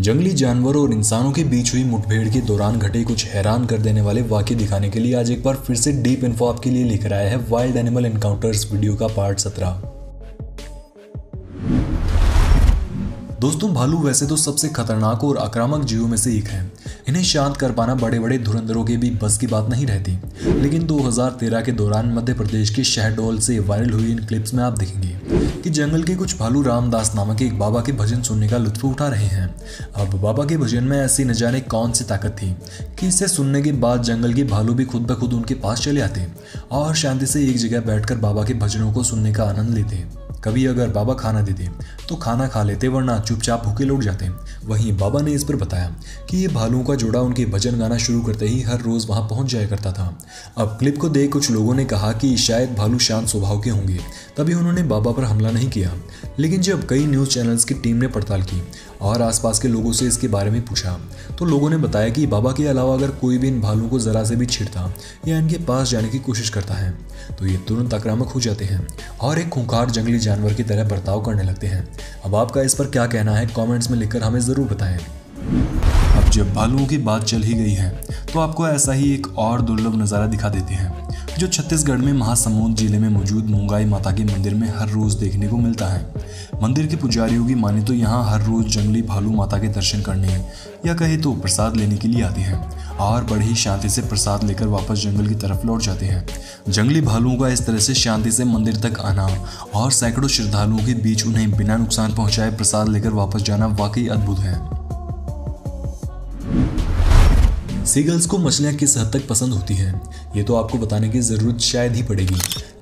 जंगली जानवरों और इंसानों के बीच हुई मुठभेड़ के दौरान घटे कुछ हैरान कर देने वाले वाक़ये दिखाने के लिए आज एक बार फिर से डीप इन्फो आपके लिए लेकर आया है वाइल्ड एनिमल एनकाउंटर्स वीडियो का पार्ट 17। दोस्तों, भालू वैसे तो सबसे खतरनाक और आक्रामक जीवों में से एक है। इन्हें शांत कर पाना बड़े बड़े धुरंधरों के भी बस की बात नहीं रहती। लेकिन 2013 के दौरान मध्य प्रदेश के शहडोल से वायरल हुई इन क्लिप्स में आप देखेंगे कि जंगल के कुछ भालू रामदास नामक एक बाबा के भजन सुनने का लुत्फ उठा रहे हैं। अब बाबा के भजन में ऐसी न जाने कौन सी ताकत थी कि इसे सुनने के बाद जंगल के भालू भी खुद ब खुद उनके पास चले आते और शांति से एक जगह बैठकर बाबा के भजनों को सुनने का आनंद लेते। कभी अगर बाबा खाना देते तो खाना खा लेते, वरना चुपचाप भूखे लौट जाते। वहीं बाबा ने इस पर बताया कि ये भालुओं का जोड़ा उनके भजन गाना शुरू करते ही हर रोज वहां पहुंच जाया करता था। अब क्लिप को देख कुछ लोगों ने कहा कि शायद भालू शांत स्वभाव के होंगे, तभी उन्होंने बाबा पर हमला नहीं किया। लेकिन जब कई न्यूज चैनल्स की टीम ने पड़ताल की और आसपास के लोगों से इसके बारे में पूछा तो लोगों ने बताया कि बाबा के अलावा अगर कोई भी इन भालुओं को जरा से भी छेड़ता या इनके पास जाने की कोशिश करता है तो ये तुरंत आक्रामक हो जाते हैं और एक खूंखार जंगली जानवर की तरह बर्ताव करने लगते हैं। अब आपका इस पर क्या कहना है, कमेंट्स में लिखकर हमें जरूर बताएं। अब जब भालुओं की बात चल ही गई है तो आपको ऐसा ही एक और दुर्लभ नज़ारा दिखा देते हैं जो छत्तीसगढ़ में महासमुंद जिले में मौजूद मूंगाई माता के मंदिर में हर रोज देखने को मिलता है। मंदिर के पुजारियों की माने तो यहाँ हर रोज जंगली भालू माता के दर्शन करने या कहे तो प्रसाद लेने के लिए आते हैं और बड़ी ही शांति से प्रसाद लेकर वापस जंगल की तरफ लौट जाते हैं। जंगली भालुओं का इस तरह से शांति से मंदिर तक आना और सैकड़ों श्रद्धालुओं के बीच उन्हें बिना नुकसान पहुंचाए प्रसाद लेकर वापस जाना वाकई अद्भुत है। सीगल्स को मछलियां किस हद तक पसंद होती हैं, ये तो आपको बताने की जरूरत शायद ही पड़ेगी।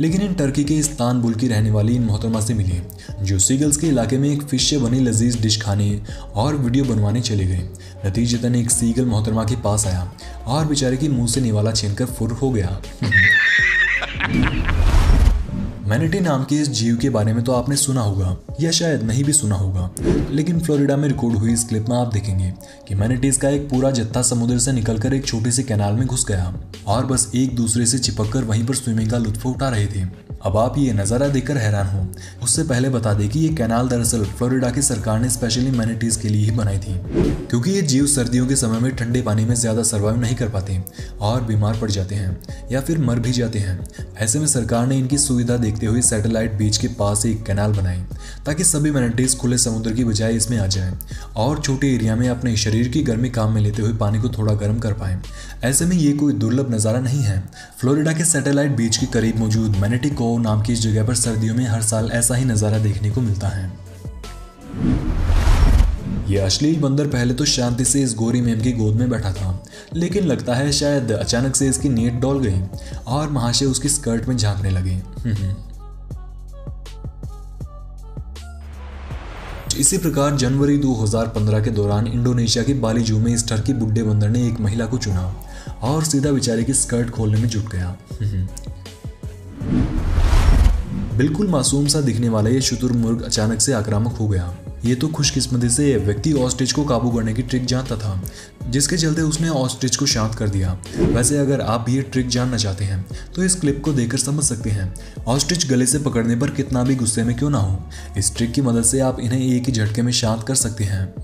लेकिन इन टर्की के इस्तानबुल की रहने वाली इन मोहतरमा से मिले जो सीगल्स के इलाके में एक फिश से बनी लजीज डिश खाने और वीडियो बनवाने चले गए। नतीजतन एक सीगल मोहतरमा के पास आया और बेचारे की मुंह से निवाला छीनकर फुर हो गया। मैनेटी नाम के इस जीव के बारे में तो आपने सुना होगा या शायद नहीं भी सुना होगा, लेकिन फ्लोरिडा में रिकॉर्ड हुई इस क्लिप में आप देखेंगे कि मैनेटीज का एक पूरा जत्था समुद्र से निकलकर एक छोटी सी कैनाल में घुस गया और बस एक दूसरे से चिपककर वहीं पर स्विमिंग का लुत्फ उठा रहे थे। अब आप ये नज़ारा देखकर हैरान हो। उससे पहले बता दें कि ये कैनाल दरअसल फ्लोरिडा की सरकार ने स्पेशली मैनेटीज के लिए ही बनाई थी, क्योंकि ये जीव सर्दियों के समय में ठंडे पानी में ज़्यादा सर्वाइव नहीं कर पाते और बीमार पड़ जाते हैं या फिर मर भी जाते हैं। ऐसे में सरकार ने इनकी सुविधा देखते हुए सैटेलाइट बीच के पास एक कैनाल बनाई ताकि सभी मैनेटीज खुले समुद्र की बजाय इसमें आ जाएं और छोटे एरिया में अपने शरीर की गर्मी काम में लेते हुए पानी को थोड़ा गर्म कर पाएं। ऐसे में ये कोई दुर्लभ नज़ारा नहीं है। फ्लोरिडा के सैटेलाइट बीच के करीब मौजूद मैनेटी कोव नाम की इस जगह पर सर्दियों में हर साल ऐसा ही नज़ारा देखने को मिलता है। ये अश्लील बंदर पहले तो शांति से इस गोरी मेम की गोद में बैठा था, लेकिन लगता है शायद अचानक से इसकी नीयत डोल गई और महाशय उसकी स्कर्ट में झांकने लगे। इसी प्रकार जनवरी 2015 के दौरान इंडोनेशिया के बाली जू में इस टर्की बुड्ढे बंदर ने एक महिला को चुना और सीधा बेचारे की स्कर्ट खोलने में जुट गया। बिल्कुल मासूम सा दिखने वाला ये शुतुरमुर्ग अचानक से आक्रामक हो गया। ये तो खुशकिस्मती से व्यक्ति ऑस्ट्रिच को काबू करने की ट्रिक जानता था, जिसके चलते उसने ऑस्ट्रिच को शांत कर दिया। वैसे अगर आप भी ये ट्रिक जानना चाहते हैं तो इस क्लिप को देखकर समझ सकते हैं ऑस्ट्रिच गले से पकड़ने पर कितना भी गुस्से में क्यों ना हो, इस ट्रिक की मदद से आप इन्हें एक ही झटके में शांत कर सकते हैं।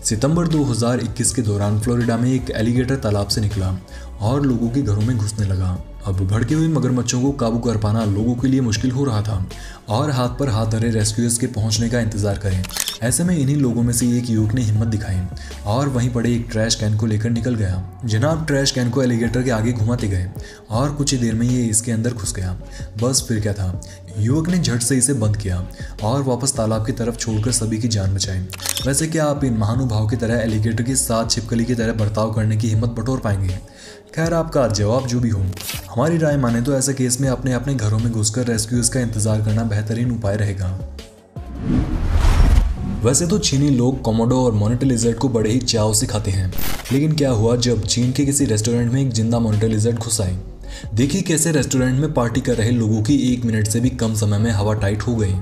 सितंबर 2021 के दौरान फ्लोरिडा में एक एलिगेटर तालाब से निकला और लोगों के घरों में घुसने लगा। अब भड़के हुए मगरमच्छों को काबू कर पाना लोगों के लिए मुश्किल हो रहा था और हाथ पर हाथ धरे रेस्क्यूअर्स के पहुंचने का इंतजार करें। ऐसे में इन्हीं लोगों में से एक युवक ने हिम्मत दिखाई और वहीं पड़े एक ट्रैश कैन को लेकर निकल गया। जनाब ट्रैश कैन को एलिगेटर के आगे घुमाते गए और कुछ ही देर में ये इसके अंदर घुस गया। बस फिर क्या था, युवक ने झट से इसे बंद किया और वापस तालाब की तरफ छोड़कर सभी की जान बचाई। वैसे क्या आप इन महानुभाव की तरह एलिगेटर के साथ छिपकली की तरह बर्ताव करने की हिम्मत बटोर पाएंगे? खैर, आपका जवाब जो भी हो, हमारी राय माने तो ऐसे केस में अपने अपने घरों में घुसकर रेस्क्यूअर्स का इंतजार करना बेहतरीन उपाय रहेगा। वैसे तो चीनी लोग कोमोडो और मॉनिटर लिजर्ड को बड़े ही चाव से खाते हैं, लेकिन क्या हुआ जब चीन के किसी रेस्टोरेंट में एक जिंदा मॉनिटर लिजर्ड घुस आई। देखिए कैसे रेस्टोरेंट में पार्टी कर रहे लोगों की 1 मिनट से भी कम समय में हवा टाइट हो गई।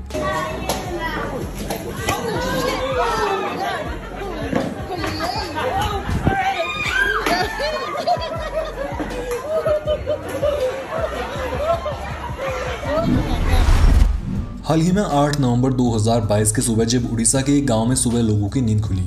हाल ही में 8 नवंबर 2022 के सुबह जब उड़ीसा के एक गांव में सुबह लोगों की नींद खुली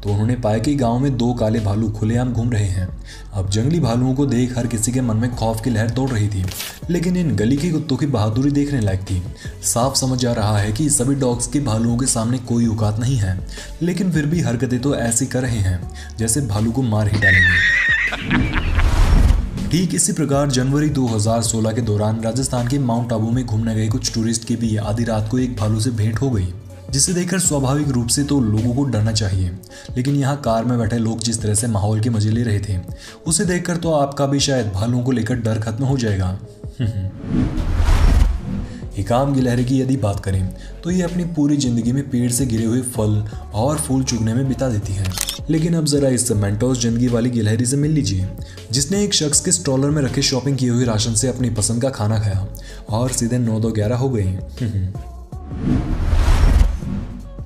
तो उन्होंने पाया कि गांव में 2 काले भालू खुलेआम घूम रहे हैं। अब जंगली भालुओं को देख हर किसी के मन में खौफ की लहर दौड़ रही थी, लेकिन इन गली के कुत्तों की बहादुरी देखने लायक थी। साफ समझ आ रहा है कि सभी डॉग्स के भालुओं के सामने कोई औकात नहीं है, लेकिन फिर भी हरकतें तो ऐसी कर रहे हैं जैसे भालू को मार ही डालेंगे। ठीक इसी प्रकार जनवरी 2016 के दौरान राजस्थान के माउंट आबू में घूमने गए कुछ टूरिस्ट की भी आधी रात को एक भालू से भेंट हो गई, जिसे देखकर स्वाभाविक रूप से तो लोगों को डरना चाहिए, लेकिन यहाँ कार में बैठे लोग जिस तरह से माहौल के मजे ले रहे थे उसे देखकर तो आपका भी शायद भालुओं को लेकर डर खत्म हो जाएगा। हिकाम गिलहरी की यदि बात करें तो ये अपनी पूरी जिंदगी में पेड़ से गिरे हुए फल और फूल चुगने में बिता देती है, लेकिन अब जरा इस मेंटोस जिंदगी वाली गिलहरी से मिल लीजिए जिसने एक शख्स के स्ट्रॉलर में रखे शॉपिंग किए हुए राशन से अपनी पसंद का खाना खाया और सीधे 9-2-11 हो गई।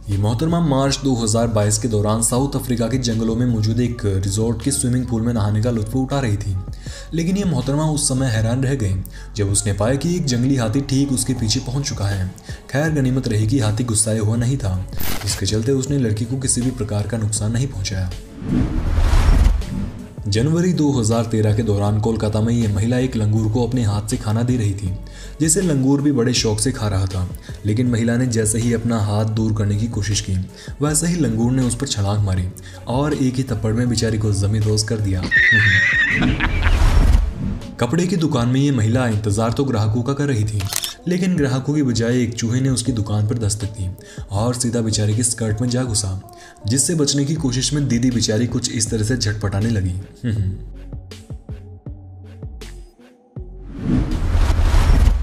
ये मोहतरमा मार्च 2022 के दौरान साउथ अफ्रीका के जंगलों में मौजूद एक रिजॉर्ट के स्विमिंग पूल में नहाने का लुत्फ उठा रही थी, लेकिन ये मोहतरमा उस समय हैरान रह गई जब उसने पाया कि एक जंगली हाथी ठीक उसके पीछे पहुंच चुका है। खैर गनीमत रही कि हाथी गुस्साए हुआ नहीं था, इसके चलते उसने लड़की को किसी भी प्रकार का नुकसान नहीं पहुंचाया। जनवरी 2013 के दौरान कोलकाता में ये महिला एक लंगूर को अपने हाथ से खाना दे रही थी, जिसे लंगूर भी बड़े शौक से खा रहा था, लेकिन महिला ने जैसे ही अपना हाथ दूर करने की कोशिश की वैसे ही लंगूर ने उस पर छलांग मारी और एक ही थप्पड़ में बेचारी को जमीन रोज कर दिया। कपड़े की दुकान में ये महिला इंतजार तो ग्राहकों का कर रही थी, लेकिन ग्राहकों की बजाय एक चूहे ने उसकी दुकान पर दस्तक दी और सीधा बेचारे की स्कर्ट में जा घुसा, जिससे बचने की कोशिश में दीदी बेचारी कुछ इस तरह से झटपटाने लगी।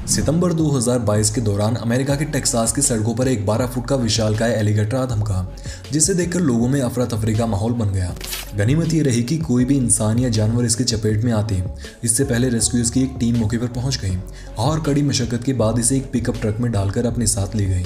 सितंबर 2022 के दौरान अमेरिका के टेक्सास की सड़कों पर एक 12 फुट का विशालकाय एलिगेटर आ धमका, जिसे देखकर लोगों में अफरा तफरी का माहौल बन गया। गनीमत ये रही कि कोई भी इंसान या जानवर इसके चपेट में आते इससे पहले रेस्क्यूज की एक टीम मौके पर पहुंच गई और कड़ी मशक्कत के बाद इसे एक पिकअप ट्रक में डालकर अपने साथ ले गई।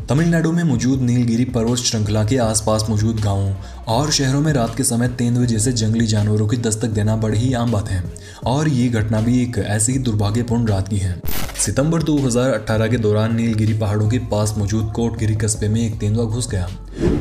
तमिलनाडु में मौजूद नीलगिरी पर्वत श्रृंखला के आसपास मौजूद गांवों और शहरों में रात के समय तेंदुए जैसे जंगली जानवरों की दस्तक देना बड़ी ही आम बात है, और ये घटना भी एक ऐसी ही दुर्भाग्यपूर्ण रात की है। सितंबर 2018 के दौरान नीलगिरी पहाड़ों के पास मौजूद कोटगिरी कस्बे में एक तेंदुआ घुस गया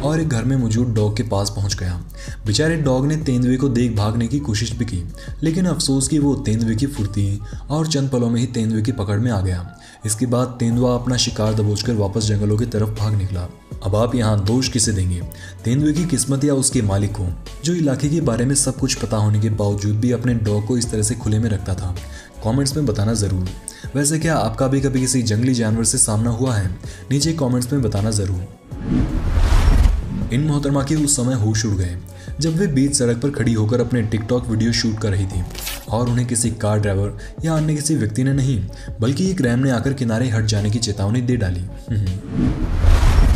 और एक घर में मौजूद डॉग के पास पहुंच गया। बेचारे डॉग ने तेंदुए को देख भागने की कोशिश भी की, लेकिन अफसोस कि वो तेंदुए की फुर्ती और चंद पलों में ही तेंदुए की पकड़ में आ गया। इसके बाद तेंदुआ अपना शिकार दबोचकर वापस जंगलों की तरफ भाग निकला। अब आप यहाँ दोष किसे देंगे, तेंदुए की किस्मत या उसके मालिक को, जो इलाके के बारे में सब कुछ पता होने के बावजूद भी अपने डॉग को इस तरह से खुले में रखता था? कमेंट्स में बताना ज़रूर। वैसे क्या आपका भी कभी किसी जंगली जानवर से सामना हुआ है? नीचे कमेंट्स में बताना ज़रूर। इन मोहतरमा के उस समय होश उड़ गए जब वे बीच सड़क पर खड़ी होकर अपने टिकटॉक वीडियो शूट कर रही थी और उन्हें किसी कार ड्राइवर या अन्य किसी व्यक्ति ने नहीं बल्कि एक रैम ने आकर किनारे हट जाने की चेतावनी दे डाली।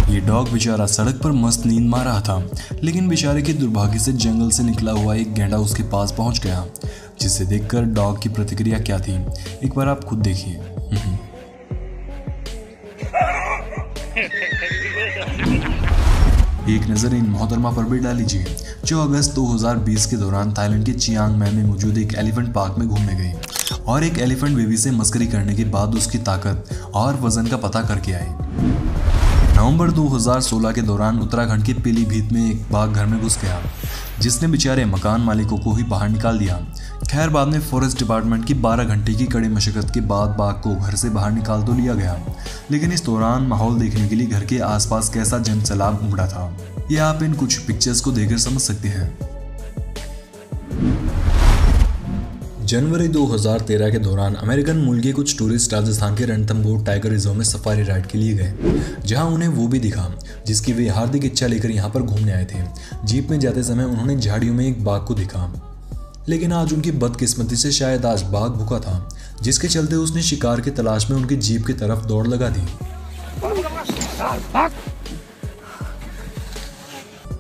ये डॉग बेचारा सड़क पर मस्त नींद मार रहा था, लेकिन बेचारे के दुर्भाग्य से जंगल से निकला हुआ एक गैंडा उसके पास पहुंच गया, जिसे देखकर डॉग की प्रतिक्रिया क्या थी एक बार आप खुद देखिए। एक नज़र इन मोहतरमा पर भी डाल लीजिए, जो अगस्त 2020 के दौरान थाईलैंड के चियांग माई में मौजूद एक एलिफेंट पार्क में घूमने गई और एक एलिफेंट बेबी से मस्करी करने के बाद उसकी ताकत और वजन का पता करके आई। नवंबर 2016 के दौरान उत्तराखंड के पीलीभीत में एक बाघ घर में घुस गया, जिसने बेचारे मकान मालिकों को ही बाहर निकाल दिया। खैर बाद में फॉरेस्ट डिपार्टमेंट की 12 घंटे की कड़ी मशक्कत के बाद बाघ को घर से बाहर निकाल तो लिया गया, लेकिन इस दौरान माहौल देखने के लिए घर के आसपास कैसा जनसैलाब उमड़ा था, ये आप इन कुछ पिक्चर्स को देखकर समझ सकते हैं। जनवरी 2013 के दौरान अमेरिकन मूल के कुछ टूरिस्ट राजस्थान के रणथंभौर टाइगर रिजर्व में सफारी राइड के लिए गए, जहां उन्हें वो भी दिखा जिसकी वे हार्दिक इच्छा लेकर यहां पर घूमने आए थे। जीप में जाते समय उन्होंने झाड़ियों में एक बाघ को देखा, लेकिन आज उनकी बदकिस्मती से शायद आज बाघ भूखा था, जिसके चलते उसने शिकार की तलाश में उनकी जीप की तरफ दौड़ लगा दी।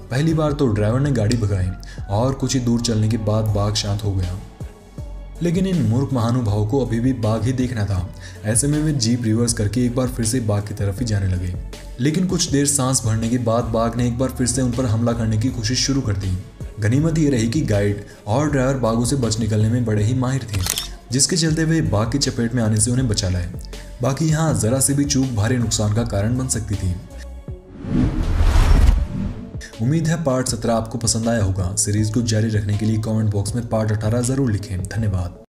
पहली बार तो ड्राइवर ने गाड़ी भगाई और कुछ ही दूर चलने के बाद बाघ शांत हो गया, लेकिन इन मूर्ख महानुभावों को अभी भी बाघ ही देखना था। ऐसे में वे जीप रिवर्स करके एक बार फिर से बाघ की तरफ ही जाने लगे, लेकिन कुछ देर सांस भरने के बाद बाघ ने एक बार फिर से उन पर हमला करने की कोशिश शुरू कर दी। गनीमत ये रही कि गाइड और ड्राइवर बाघों से बच निकलने में बड़े ही माहिर थे। जिसके चलते वे बाघ की चपेट में आने से उन्हें बचा लाए। बाकी यहाँ जरा से भी चूक भारी नुकसान का कारण बन सकती थी। उम्मीद है पार्ट 17 आपको पसंद आया होगा। सीरीज को जारी रखने के लिए कमेंट बॉक्स में पार्ट 18 जरूर लिखें। धन्यवाद।